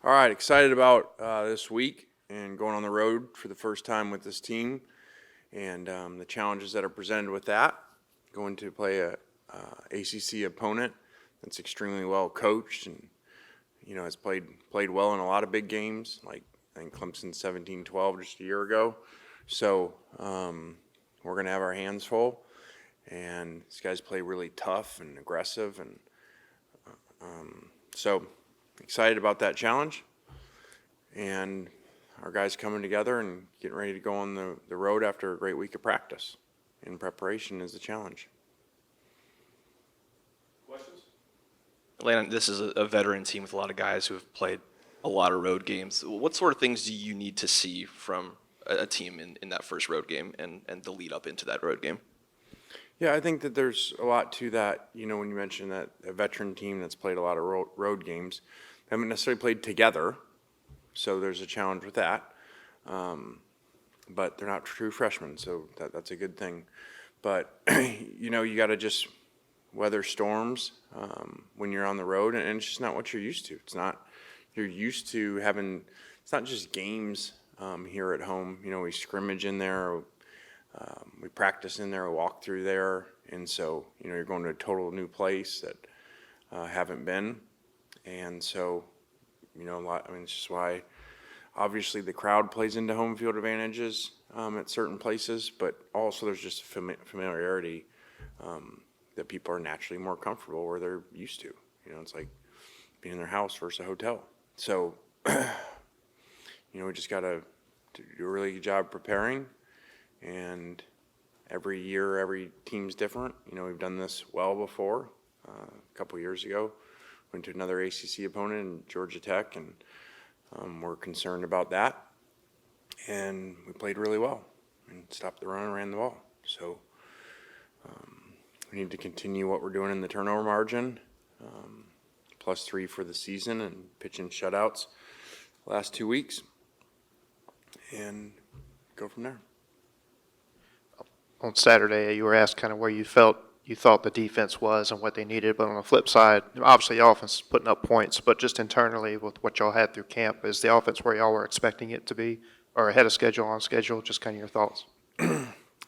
All right, excited about this week and going on the road for the first time with this team and the challenges that are presented with that. Going to play a ACC opponent that's extremely well coached and has played well in a lot of big games, like I think Clemson 17-12 just a year ago. So we're going to have our hands full, and these guys play really tough and aggressive, and so excited about that challenge. And our guys coming together and getting ready to go on the road after a great week of practice. In preparation is the challenge. Questions? Landon, this is a veteran team with a lot of guys who have played a lot of road games. What sort of things do you need to see from a team in that first road game and the lead up into that road game? Yeah, I think that there's a lot to that. When you mentioned that a veteran team that's played a lot of road games, they haven't necessarily played together, so there's a challenge with that. But they're not true freshmen, so that's a good thing. But you got to just weather storms when you're on the road, and it's just not what you're used to. It's not you're used to having. It's not just games here at home. We scrimmage in there. We practice in there, we walk through there, and so you're going to a total new place that haven't been, and so a lot. It's just why obviously the crowd plays into home field advantages at certain places, but also there's just familiarity that people are naturally more comfortable where they're used to. It's like being in their house versus a hotel. So we just got to do a really good job preparing. And every year, every team's different. We've done this well before. A couple years ago, went to another ACC opponent in Georgia Tech, and we're concerned about that. And we played really well and stopped the run and ran the ball. So we need to continue what we're doing in the turnover margin, +3 for the season, and pitching shutouts the last 2 weeks, and go from there. On Saturday, you were asked kind of where you thought the defense was and what they needed, but on the flip side, obviously the offense is putting up points, but just internally with what y'all had through camp, is the offense where y'all were expecting it to be, or ahead of schedule, on schedule? Just kind of your thoughts.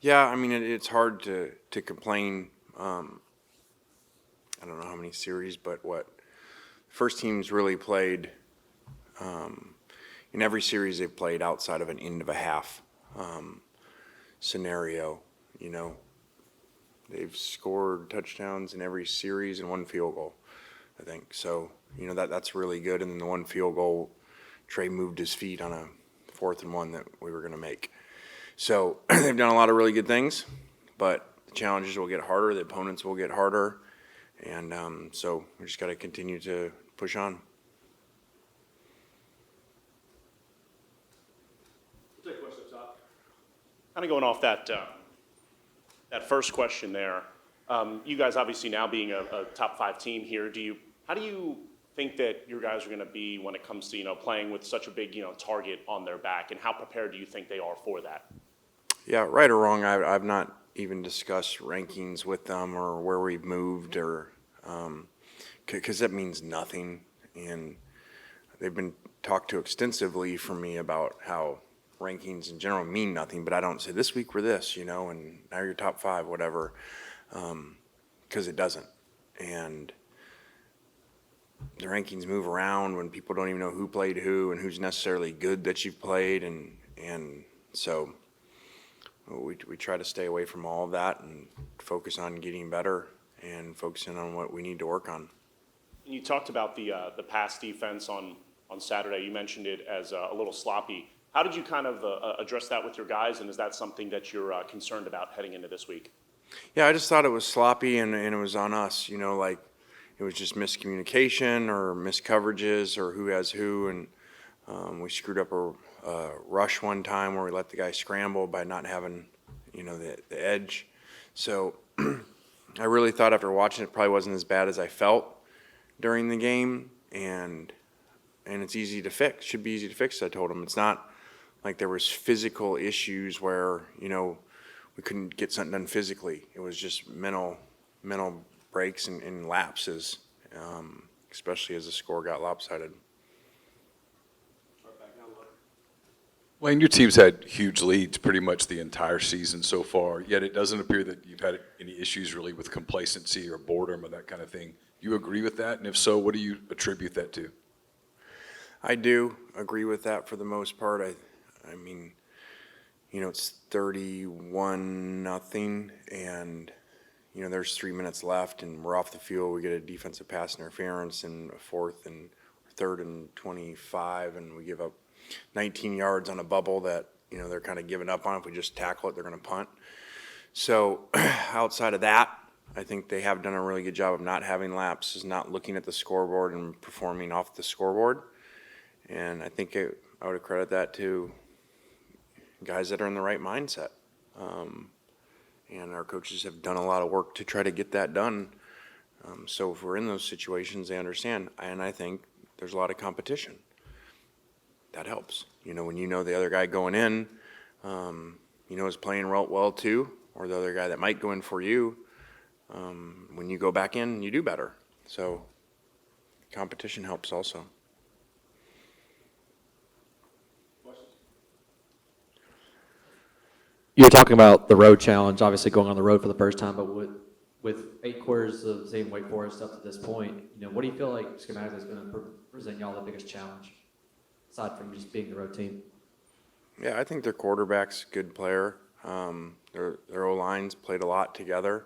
Yeah, it's hard to complain. I don't know how many series, but what first team's really played in every series they've played outside of an end of a half scenario. They've scored touchdowns in every series and one field goal, I think. So, that's really good. And then the one field goal, Trey moved his feet on a 4th and 1 that we were going to make. So they've done a lot of really good things, but the challenges will get harder, the opponents will get harder, and so we just got to continue to push on. We'll take a question up top. Kind of going off that first question there, you guys obviously now being a top 5 team here, how do you think that your guys are going to be when it comes to playing with such a big target on their back, and how prepared do you think they are for that? Yeah, right or wrong, I've not even discussed rankings with them or where we've moved, or because that means nothing, and they've been talked to extensively for me about how rankings in general mean nothing, but I don't say this week we're this, and now you're top 5, whatever, because it doesn't. And the rankings move around when people don't even know who played who and who's necessarily good that you've played, and so we try to stay away from all of that and focus on getting better and focusing on what we need to work on. You talked about the pass defense on Saturday. You mentioned it as a little sloppy. How did you kind of address that with your guys, and is that something that you're concerned about heading into this week? Yeah, I just thought it was sloppy, and it was on us, like it was just miscommunication or miscoverages or who has who, and we screwed up a rush one time where we let the guy scramble by not having, the edge. So I really thought after watching it probably wasn't as bad as I felt during the game, and it's easy to fix. Should be easy to fix, I told him. It's not like there was physical issues where, we couldn't get something done physically. It was just mental breaks and lapses, especially as the score got lopsided. Wayne, your team's had huge leads pretty much the entire season so far, yet it doesn't appear that you've had any issues really with complacency or boredom or that kind of thing. Do you agree with that? And if so, what do you attribute that to? I do agree with that for the most part. I mean, it's 31-0, and there's 3 minutes left, and we're off the field. We get a defensive pass interference in a third and 25, and we give up 19 yards on a bubble that they're kind of giving up on. If we just tackle it, they're going to punt. So outside of that, I think they have done a really good job of not having lapses, not looking at the scoreboard and performing off the scoreboard. And I think I would credit that to guys that are in the right mindset. And our coaches have done a lot of work to try to get that done. So if we're in those situations, they understand. And I think there's a lot of competition. That helps. When the other guy going in, is playing well too, or the other guy that might go in for you, when you go back in, you do better. So competition helps also. You were talking about the road challenge, obviously going on the road for the first time, but with 8 quarters of same Wake Forest up to this point, what do you feel like schematically is going to present y'all the biggest challenge, aside from just being the road team? Yeah, I think their quarterback's a good player. Their O-line's played a lot together,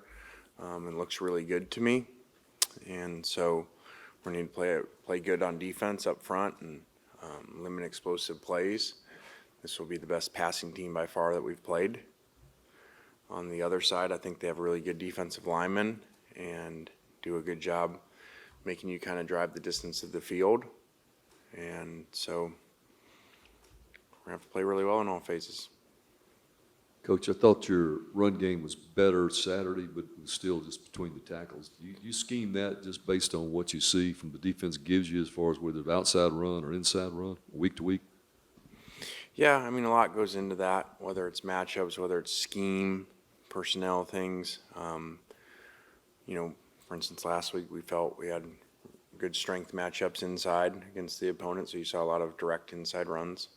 and looks really good to me. And so we need to play good on defense up front and limit explosive plays. This will be the best passing team by far that we've played. On the other side, I think they have really good defensive linemen and do a good job making you kind of drive the distance of the field. And so we're going to have to play really well in all phases. Coach, I thought your run game was better Saturday, but was still just between the tackles. You scheme that just based on what you see from the defense gives you as far as whether it's outside run or inside run, week to week? Yeah, I mean, a lot goes into that, whether it's matchups, whether it's scheme, personnel things. For instance, last week we felt we had good strength matchups inside against the opponent, so you saw a lot of direct inside runs.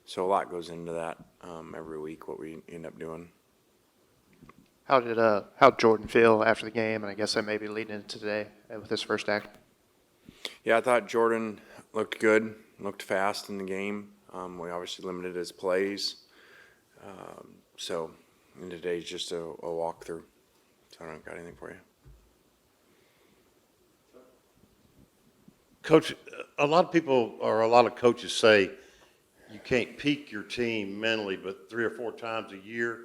So a lot goes into that every week, what we end up doing. How'd Jordan feel after the game, and I guess that may be leading into today with his first act? Yeah, I thought Jordan looked good, looked fast in the game. We obviously limited his plays. And today's just a walkthrough. So I don't got anything for you. Coach, a lot of people or a lot of coaches say you can't peak your team mentally, but 3 or 4 times a year.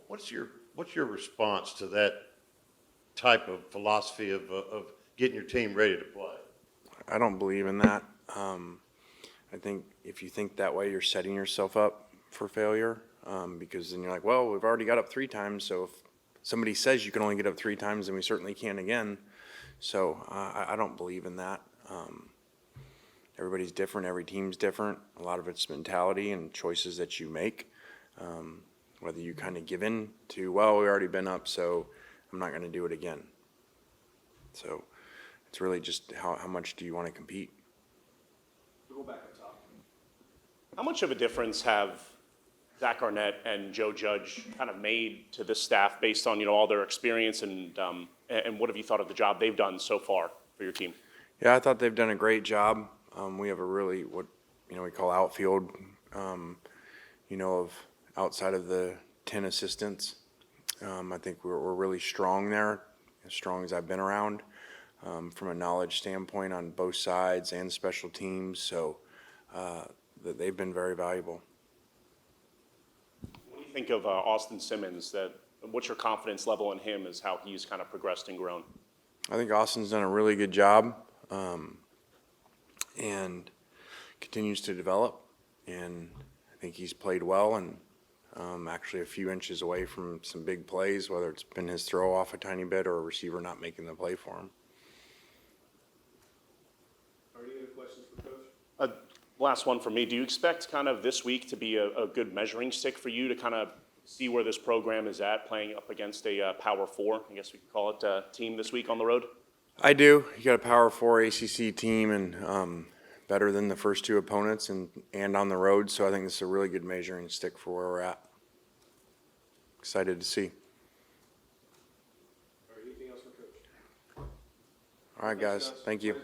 What's your response to that type of philosophy of getting your team ready to play? I don't believe in that. I think if you think that way, you're setting yourself up for failure, because then you're like, well, we've already got up 3 times, so if somebody says you can only get up 3 times, then we certainly can again. So I don't believe in that. Everybody's different. Every team's different. A lot of it's mentality and choices that you make. Whether you kind of give in to, well, we've already been up, so I'm not going to do it again. So it's really just how much do you want to compete? We'll go back up top. How much of a difference have Zach Arnett and Joe Judge kind of made to this staff based on all their experience and what have you thought of the job they've done so far for your team? Yeah, I thought they've done a great job. We have a really what we call outfield, of outside of the 10 assistants. I think we're really strong there, as strong as I've been around, from a knowledge standpoint on both sides and special teams. So they've been very valuable. When you think of Austin Simmons, what's your confidence level in him as how he's kind of progressed and grown? I think Austin's done a really good job, and continues to develop. And I think he's played well and actually a few inches away from some big plays, whether it's been his throw off a tiny bit or a receiver not making the play for him. Are there any other questions for Coach? Last one for me. Do you expect kind of this week to be a good measuring stick for you to kind of see where this program is at, playing up against a Power 4, I guess we could call it, team this week on the road? I do. You got a Power 4 ACC team, and better than the first two opponents and on the road. So I think this is a really good measuring stick for where we're at. Excited to see. Anything else for Coach? All right, guys. Thank you.